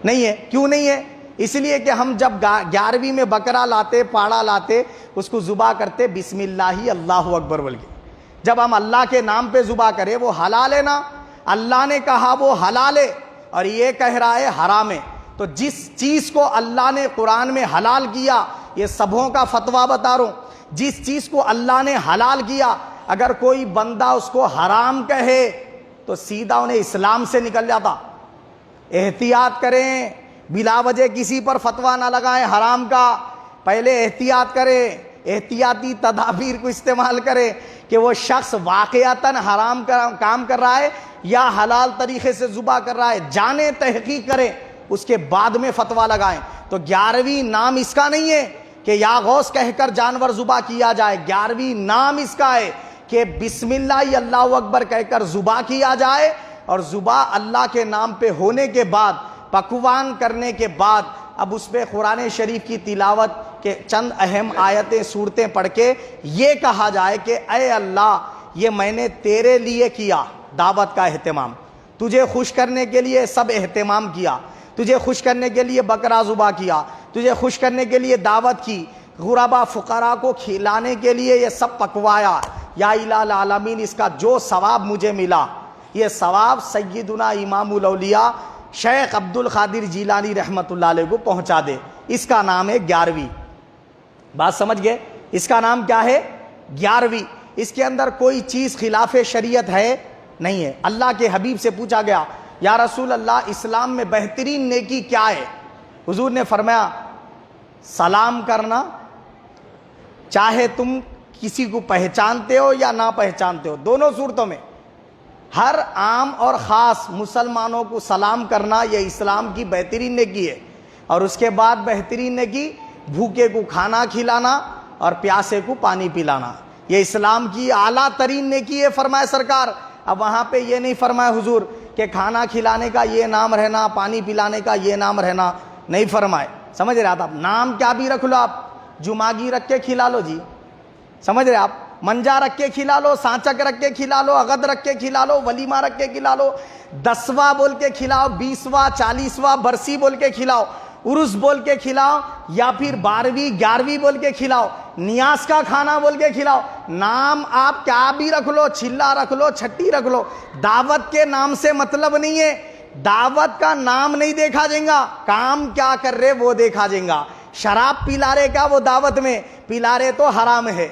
نہیں ہے. کیوں نہیں ہے؟ اس لیے کہ ہم جب 11ویں میں بکرا لاتے، پاڑا لاتے، اس کو ذبح کرتے بسم اللہ اللہ اکبر بول کے. جب ہم اللہ کے نام پہ ذبح کرے وہ حلال ہے نا. اللہ نے کہا وہ حلال ہے اور یہ کہہ رہا ہے حرام ہے. تو جس چیز کو اللہ نے قرآن میں حلال کیا، یہ سبوں کا فتویٰ بتا رہا ہوں، جس چیز کو اللہ نے حلال کیا اگر کوئی بندہ اس کو حرام کہے تو سیدھا انہیں اسلام سے نکل جاتا. احتیاط کریں، بلا وجہ کسی پر فتویٰ نہ لگائیں حرام کا. پہلے احتیاط کریں، احتیاطی تدابیر کو استعمال کریں کہ وہ شخص واقعتاً حرام کام کر رہا ہے یا حلال طریقے سے ذبح کر رہا ہے. جانیں، تحقیق کریں، اس کے بعد میں فتویٰ لگائیں. تو 11ویں نام اس کا نہیں ہے کہ یا غوث کہہ کر جانور ذبح کیا جائے. 11ویں نام اس کا ہے کہ بسم اللہ اللہ اکبر کہہ کر ذبح کیا جائے. اور ذبح اللہ کے نام پہ ہونے کے بعد، پکوان کرنے کے بعد، اب اس پہ قرآن شریف کی تلاوت کے چند اہم آیتیں صورتیں پڑھ کے یہ کہا جائے کہ اے اللہ یہ میں نے تیرے لیے کیا دعوت کا اہتمام، تجھے خوش کرنے کے لیے سب اہتمام کیا، تجھے خوش کرنے کے لیے بکرا ذبح کیا، تجھے خوش کرنے کے لیے دعوت کی، غربا فقراء کو کھلانے کے لیے یہ سب پکوایا. یا الہ العالمین اس کا جو ثواب مجھے ملا یہ ثواب سیدنا امام الاولیاء شیخ عبد القادر جیلانی رحمۃ اللہ علیہ کو پہنچا دے. اس کا نام ہے 11ویں. بات سمجھ گئے؟ اس کا نام کیا ہے؟ 11ویں. اس کے اندر کوئی چیز خلاف شریعت ہے نہیں ہے. اللہ کے حبیب سے پوچھا گیا یا رسول اللہ اسلام میں بہترین نیکی کیا ہے؟ حضور نے فرمایا سلام کرنا، چاہے تم کسی کو پہچانتے ہو یا نہ پہچانتے ہو، دونوں صورتوں میں ہر عام اور خاص مسلمانوں کو سلام کرنا یہ اسلام کی بہترین نیکی ہے. اور اس کے بعد بہترین نیکی بھوکے کو کھانا کھلانا اور پیاسے کو پانی پلانا، یہ اسلام کی اعلیٰ ترین نیکی ہے فرمائے سرکار. اب وہاں پہ یہ نہیں فرمائے حضور کہ کھانا کھلانے کا یہ نام رہنا، پانی پلانے کا یہ نام رہنا، نہیں فرمائے. سمجھ رہے آپ؟ نام کیا بھی رکھ لو، آپ جماگی رکھ کے کھلا لو جی، سمجھ رہے آپ؟ منجا رکھ کے کھلا لو، سانچک رکھ کے کھلا لو، اغد رکھ کے کھلا لو، ولیمہ رکھ کے کھلا لو، 10واں بول کے کھلاؤ، 20واں 40واں برسی بول کے کھلاؤ، عرس بول کے کھلاؤ، یا پھر 12ویں 11ویں بول کے کھلاؤ، نیاز کا کھانا بول کے کھلاؤ. نام آپ کیا بھی رکھ لو، چھلا رکھ لو، چھٹی رکھ لو، دعوت کے نام سے مطلب نہیں ہے. دعوت کا نام نہیں دیکھا جائے گا، کام کیا کر رہے وہ دیکھا جائے گا. شراب پلا رہے کا وہ دعوت میں پلا رہے تو حرام ہے.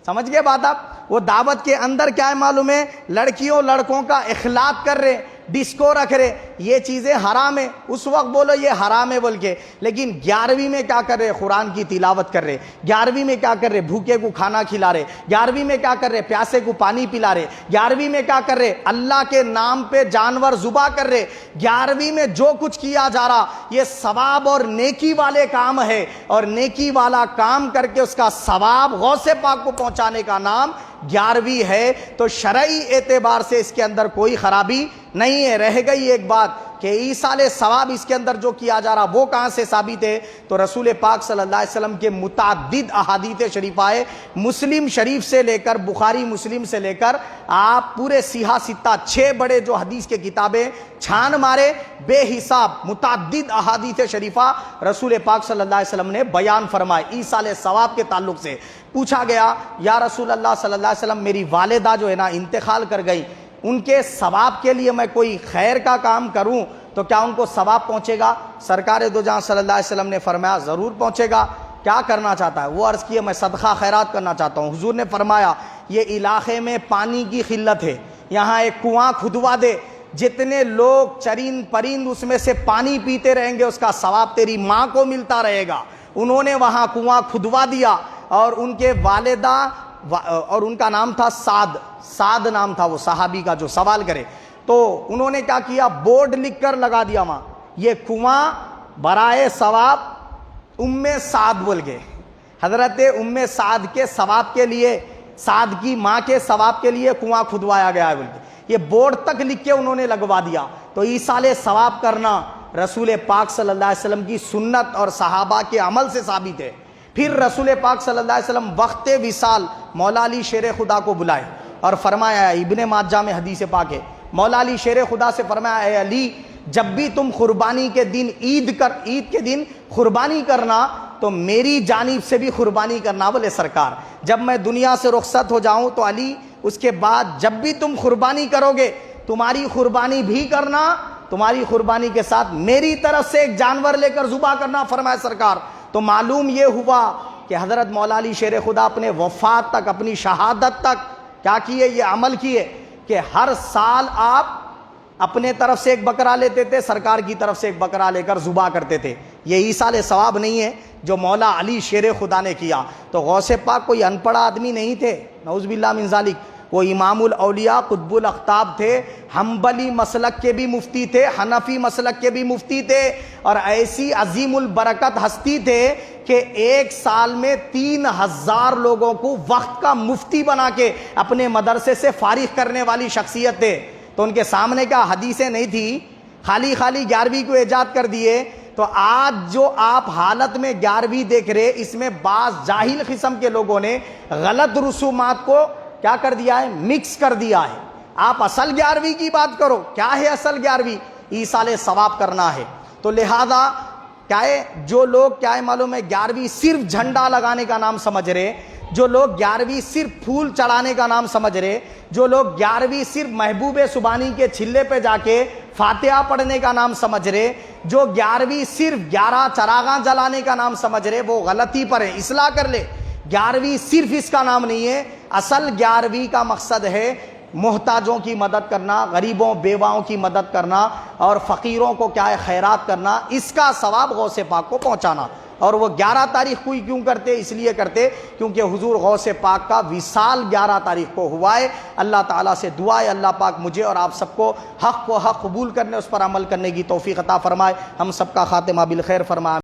سمجھ گئے بات آپ؟ وہ دعوت کے اندر کیا ہے معلوم ہے؟ لڑکیوں لڑکوں کا اخلاق کر رہے، ڈسکو رکھ رہے، یہ چیزیں حرام ہیں، اس وقت بولو یہ حرام ہے بول کے، لیکن 11ویں میں کیا کر رہے؟ قرآن کی تلاوت کر رہے، 11ویں میں کیا کر رہے؟ بھوکے کو کھانا کھلا رہے، 11ویں میں کیا کر رہے؟ پیاسے کو پانی پلا رہے، 11ویں میں کیا کر رہے؟ اللہ کے نام پہ جانور ذبح کر رہے، 11ویں میں جو کچھ کیا جا رہا یہ ثواب اور نیکی والے کام ہے، اور نیکی والا کام کر کے اس کا ثواب غوث پاک کو پہنچانے کا نام 11ویں ہے۔ تو شرعی اعتبار سے اس کے اندر کوئی خرابی نہیں ہے۔ رہ گئی ایک بات کہ ایصال ثواب اس کے اندر جو کیا جا رہا وہ کہاں سے ثابت ہے؟ تو رسول پاک صلی اللہ علیہ وسلم کے متعدد احادیث شریفہ ہے، مسلم شریف سے لے کر بخاری مسلم سے لے کر آپ پورے سیاہ ستہ 6 بڑے جو حدیث کے کتابیں چھان مارے، بے حساب متعدد احادیث شریفہ رسول پاک صلی اللہ علیہ وسلم نے بیان فرمائے ایصال ثواب کے تعلق سے۔ پوچھا گیا یا رسول اللہ صلی اللہ علیہ وسلم میری والدہ جو ہے نا انتقال کر گئی، ان کے ثواب کے لیے میں کوئی خیر کا کام کروں تو کیا ان کو ثواب پہنچے گا؟ سرکار دو جہاں صلی اللہ علیہ وسلم نے فرمایا ضرور پہنچے گا۔ کیا کرنا چاہتا ہے؟ وہ عرض کیا میں صدقہ خیرات کرنا چاہتا ہوں۔ حضور نے فرمایا یہ علاقے میں پانی کی قلت ہے، یہاں ایک کنواں کھدوا دے، جتنے لوگ چرند پرند اس میں سے پانی پیتے رہیں گے اس کا ثواب تیری ماں کو ملتا رہے گا۔ انہوں نے وہاں کنواں کھدوا دیا، اور ان کے والدہ اور ان کا نام تھا سعد نام تھا وہ صحابی کا جو سوال کرے، تو انہوں نے کیا کیا؟ بورڈ لکھ کر لگا دیا وہاں یہ کنواں برائے ثواب سعد بول کے، حضرت سعد کے ثواب کے لیے، سعد کی ماں کے ثواب کے لیے کنواں کھدوایا گیا ہے بول کے، یہ بورڈ تک لکھ کے انہوں نے لگوا دیا۔ تو ایصال ثواب کرنا رسول پاک صلی اللہ علیہ وسلم کی سنت اور صحابہ کے عمل سے ثابت ہے۔ پھر رسول پاک صلی اللہ علیہ وسلم وقت وصال مولا علی شیر خدا کو بلائے اور فرمایا، ابن ماجہ میں حدیث پاک ہے، مولا علی شیر خدا سے فرمایا اے علی جب بھی تم قربانی کے دن عید کے دن قربانی کرنا تو میری جانب سے بھی قربانی کرنا بولے سرکار، جب میں دنیا سے رخصت ہو جاؤں تو علی اس کے بعد جب بھی تم قربانی کرو گے تمہاری قربانی بھی کرنا، تمہاری قربانی کے ساتھ میری طرف سے ایک جانور لے کر ذبح کرنا فرمایا سرکار۔ تو معلوم یہ ہوا کہ حضرت مولا علی شیر خدا اپنے وفات تک، اپنی شہادت تک کیا کیے؟ یہ عمل کیے کہ ہر سال آپ اپنے طرف سے ایک بکرا لیتے تھے، سرکار کی طرف سے ایک بکرا لے کر ذبح کرتے تھے۔ یہ ایصال ثواب نہیں ہے جو مولا علی شیر خدا نے کیا۔ تو غوث پاک کوئی ان پڑھا آدمی نہیں تھے، نعوذ باللہ من ذالک، وہ امام الاولیاء قطب الاقطاب تھے، حنبلی مسلک کے بھی مفتی تھے، حنفی مسلک کے بھی مفتی تھے، اور ایسی عظیم البرکت ہستی تھے کہ ایک سال میں 3000 لوگوں کو وقت کا مفتی بنا کے اپنے مدرسے سے فارغ کرنے والی شخصیت تھے۔ تو ان کے سامنے کیا حدیثیں نہیں تھی، خالی 11ویں کو ایجاد کر دیے۔ تو آج جو آپ حالت میں 11ویں دیکھ رہے، اس میں بعض جاہل قسم کے لوگوں نے غلط رسومات کو کیا کر دیا ہے؟ مکس کر دیا ہے۔ آپ اصل 11ویں کی بات کرو، کیا ہے اصل 11ویں؟ ایصال ثواب کرنا ہے۔ تو لہذا کیا ہے، جو لوگ کیا ہے معلوم ہے 11ویں صرف جھنڈا لگانے کا نام سمجھ رہے، جو لوگ 11ویں صرف پھول چڑھانے کا نام سمجھ رہے، جو لوگ 11ویں صرف محبوب سبحانی کے چھلے پہ جا کے فاتحہ پڑھنے کا نام سمجھ رہے، جو 11ویں صرف 11 چراغاں جلانے کا نام سمجھ رہے، وہ غلطی پر ہے، اصلاح کر لے۔ 11ویں صرف اس کا نام نہیں ہے، اصل 11ویں کا مقصد ہے محتاجوں کی مدد کرنا، غریبوں بیواؤں کی مدد کرنا، اور فقیروں کو کیا ہے خیرات کرنا، اس کا ثواب غوث پاک کو پہنچانا۔ اور وہ 11 تاریخ کو ہی کیوں کرتے؟ اس لیے کرتے کیونکہ حضور غوث پاک کا وصال 11 تاریخ کو ہوا ہے۔ اللہ تعالیٰ سے دعا ہے اللہ پاک مجھے اور آپ سب کو حق قبول کرنے، اس پر عمل کرنے کی توفیق عطا فرمائے، ہم سب کا خاتمہ بالخیر فرمائے۔